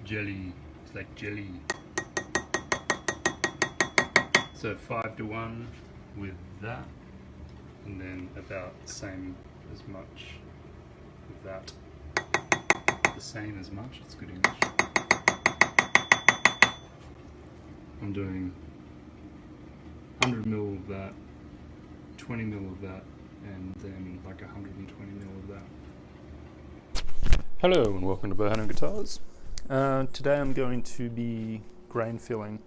jelly. It's like jelly. So 5-1 with that, and then about the same as much with that. The same as much, it's good English. I'm doing 100 ml of that, 20 ml of that, and then like 120 ml of that. Hello and welcome to Beau Hannam Guitars. Today I'm going to be grain filling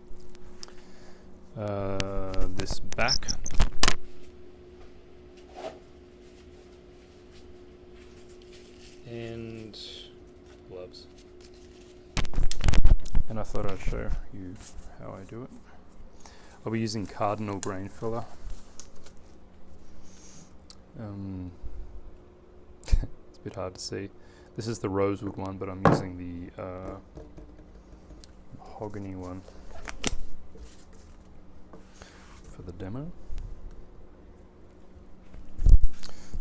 this back. And gloves. And I thought I'd show you how I do it. I'll be using Cardinal grain filler. It's a bit hard to see. This is the rosewood one, but I'm using the mahogany one for the demo.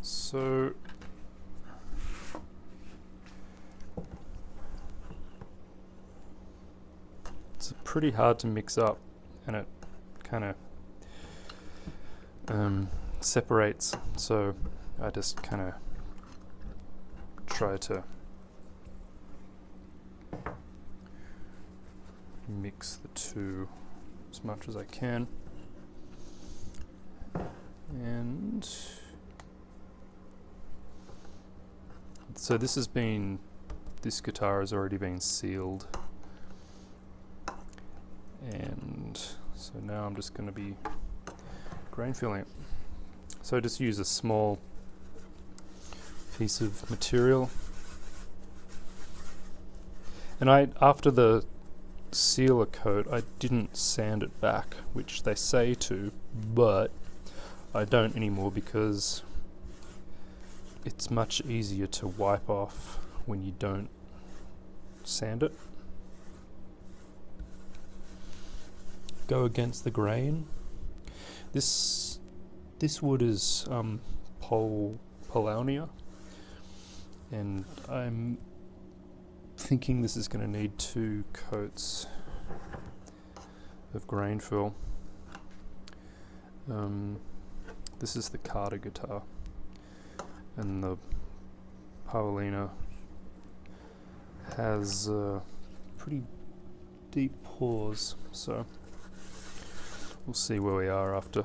So it's pretty hard to mix up, and it kind of separates, so I just kind of try to mix the two as much as I can. And so this guitar has already been sealed, and so now I'm just going to be grain filling it. So I just use a small piece of material, and after the sealer coat I didn't sand it back, which they say to, but I don't anymore because it's much easier to wipe off when you don't sand it. Go against the grain. This wood is Paulownia, and I'm thinking this is going to need 2 coats of grain fill. This is the Carter guitar, and the Paulownia has pretty deep pores, so we'll see where we are after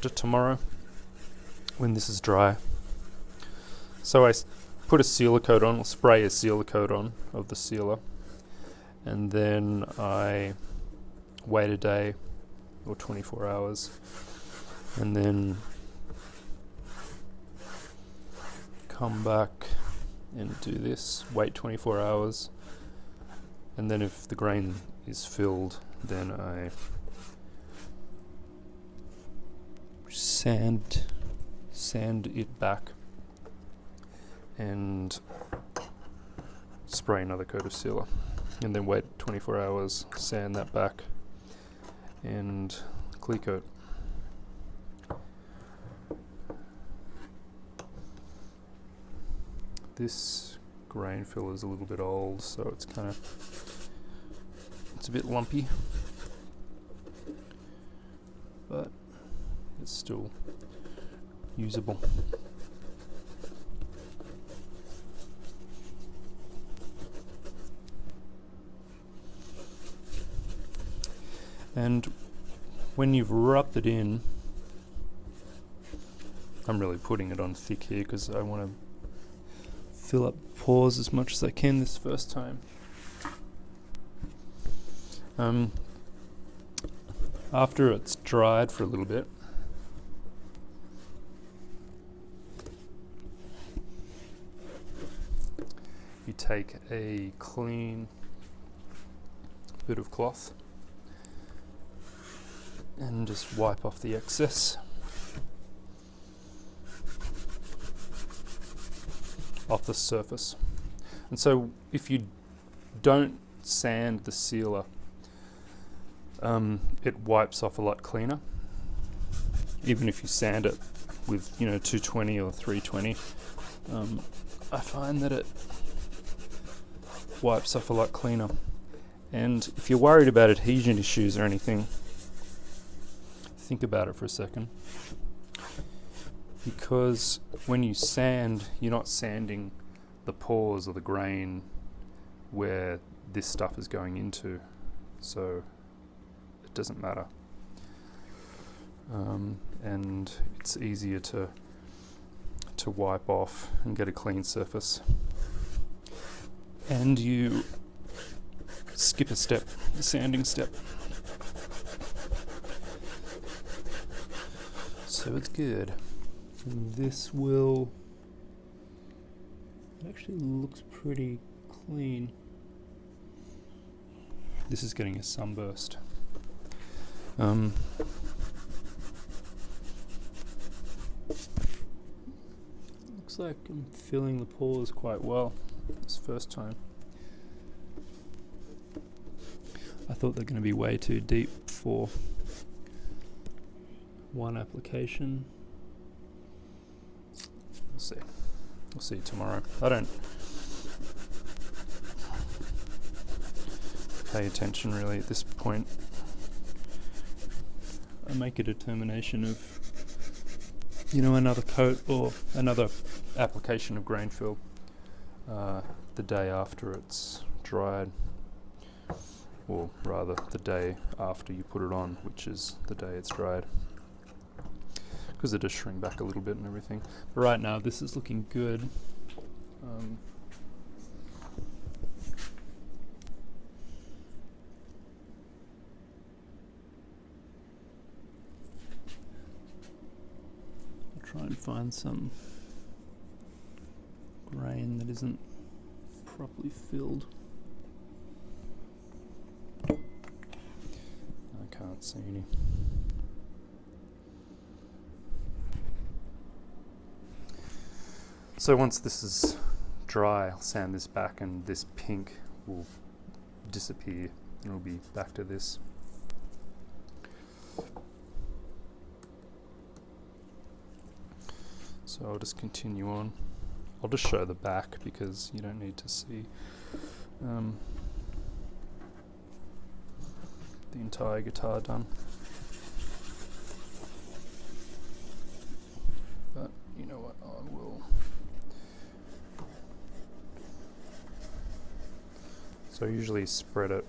tomorrow when this is dry. So I put a sealer coat on, or spray a sealer coat on of the sealer, and then I wait a day or 24 hours, and then come back and do this, wait 24 hours, and then if the grain is filled, then I sand it back and spray another coat of sealer, and then wait 24 hours, sand that back, and clear coat. This grain fill is a little bit old, so it's a bit lumpy, but it's still usable. And when you've rubbed it in, I'm really putting it on thick here because I want to fill up pores as much as I can this first time. After it's dried for a little bit, you take a clean bit of cloth and just wipe off the excess off the surface. And so if you don't sand the sealer, it wipes off a lot cleaner. Even if you sand it with 220 or 320, I find that wipes off a lot cleaner. And if you're worried about adhesion issues or anything, think about it for a second. Because when you sand, you're not sanding the pores or the grain where this stuff is going into, so it doesn't matter. And it's easier to wipe off and get a clean surface. And you skip a step, the sanding step. So it's good. And this will, it actually looks pretty clean. This is getting a sunburst. Looks like I'm filling the pores quite well this first time. I thought they're going to be way too deep for one application. We'll see. We'll see tomorrow. I don't pay attention really at this point. I make a determination of, another coat or another application of grain fill the day after it's dried, or rather the day after you put it on, which is the day it's dried, because it does shrink back a little bit and everything. But right now this is looking good. I'll try and find some grain that isn't properly filled. I can't see any. So once this is dry, I'll sand this back and this pink will disappear and it'll be back to this. So I'll just continue on. I'll just show the back because you don't need to see the entire guitar done. But you know what, I will. So I usually spread it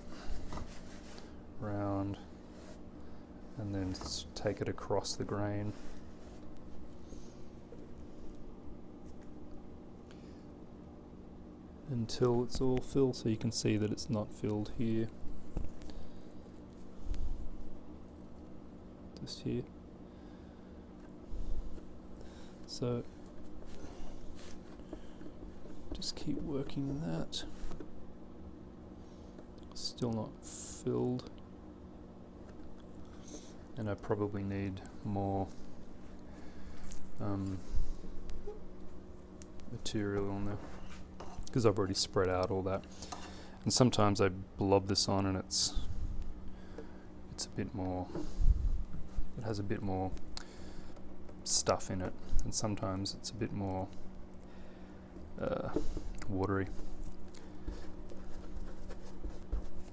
around and then take it across the grain. Until it's all filled, so you can see that it's not filled here. Just here. So just keep working that. Still not filled. And I probably need more material on there, because I've already spread out all that. And sometimes I blob this on and it's a bit more, it has a bit more stuff in it, and sometimes it's a bit more watery.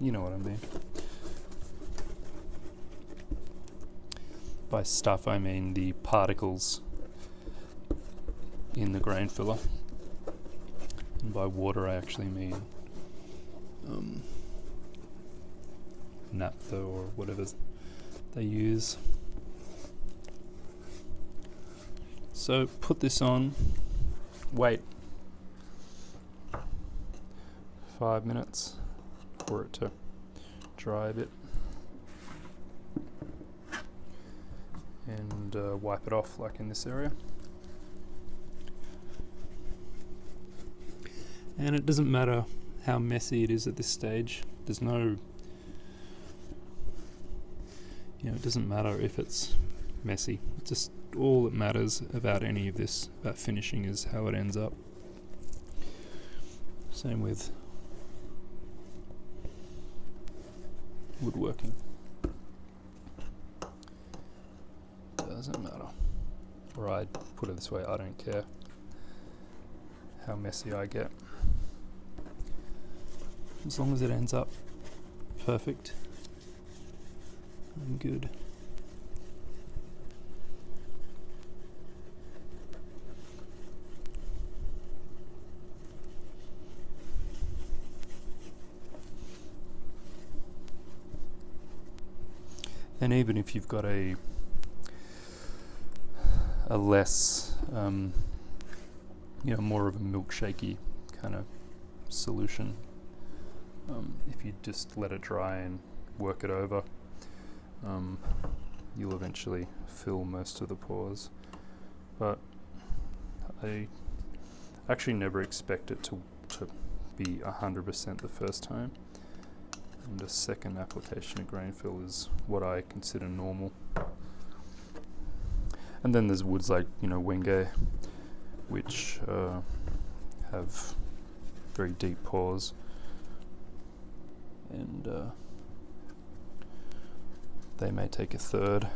You know what I mean. By stuff I mean the particles in the grain filler. And by water I actually mean naphtha or whatever they use. So put this on, wait 5 minutes for it to dry a bit, and wipe it off like in this area. And it doesn't matter how messy it is at this stage. There's no, it doesn't matter if it's messy. It's just all that matters about any of this, about finishing, is how it ends up. Same with woodworking. Doesn't matter. Or I'd put it this way, I don't care how messy I get. as long as it ends up perfect, I'm good. And even if you've got a less, more of a milkshakey kind of solution, if you just let it dry and work it over, you'll eventually fill most of the pores. But I actually never expect it to be 100% the first time. And a second application of grain fill is what I consider normal. And then there's woods like, Wenge, which have very deep pores, and they may take a third.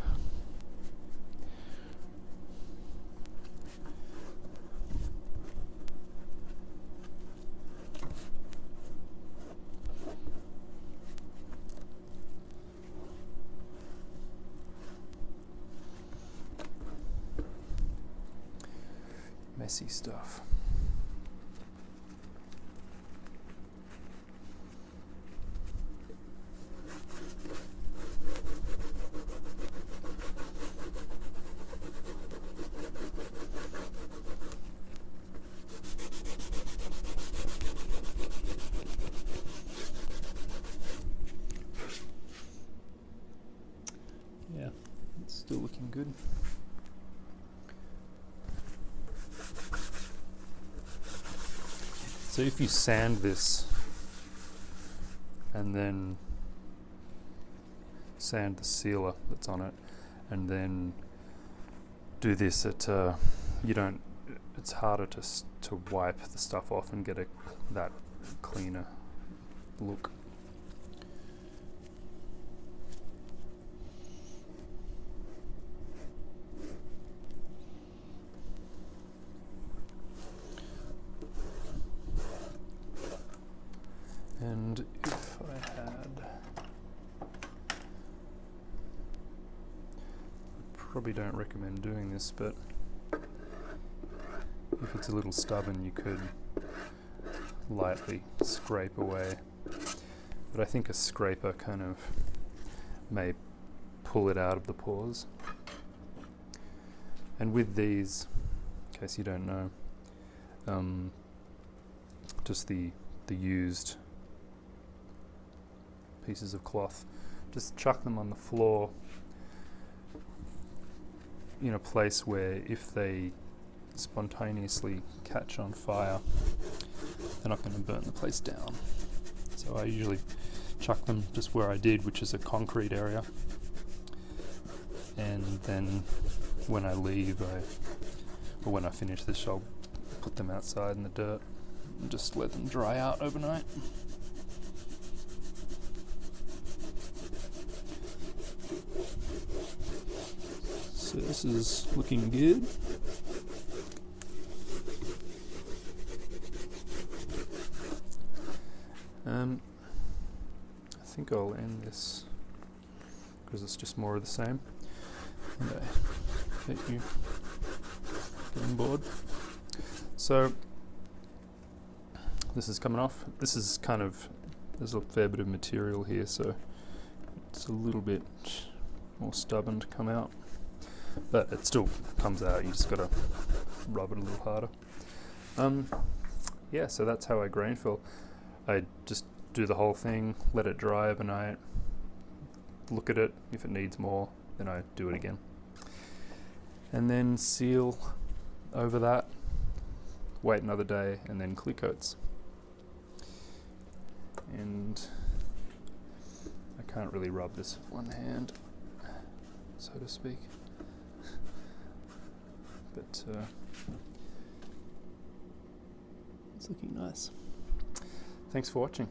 Messy stuff. Yeah, it's still looking good. So if you sand this and then sand the sealer that's on it, and then do this at it's harder to wipe the stuff off and get that cleaner look. And if I probably don't recommend doing this, but if it's a little stubborn, you could lightly scrape away. But I think a scraper kind of may pull it out of the pores. And with these, in case you don't know, just the used pieces of cloth, just chuck them on the floor in a place where if they spontaneously catch on fire, they're not going to burn the place down. So I usually chuck them just where I did, which is a concrete area, and then when I leave, or when I finish this, I'll put them outside in the dirt and just let them dry out overnight. So this is looking good. I think I'll end this because it's just more of the same, and I hate you getting bored. So this is coming off. This is there's a fair bit of material here, so it's a little bit more stubborn to come out, but it still comes out. You just gotta rub it a little harder. Yeah, so that's how I grain fill. I just do the whole thing, let it dry overnight, look at it. If it needs more, then I do it again, and then seal over that, wait another day, and then clear coats. And I can't really rub this with one hand, so to speak, but it's looking nice. Thanks for watching.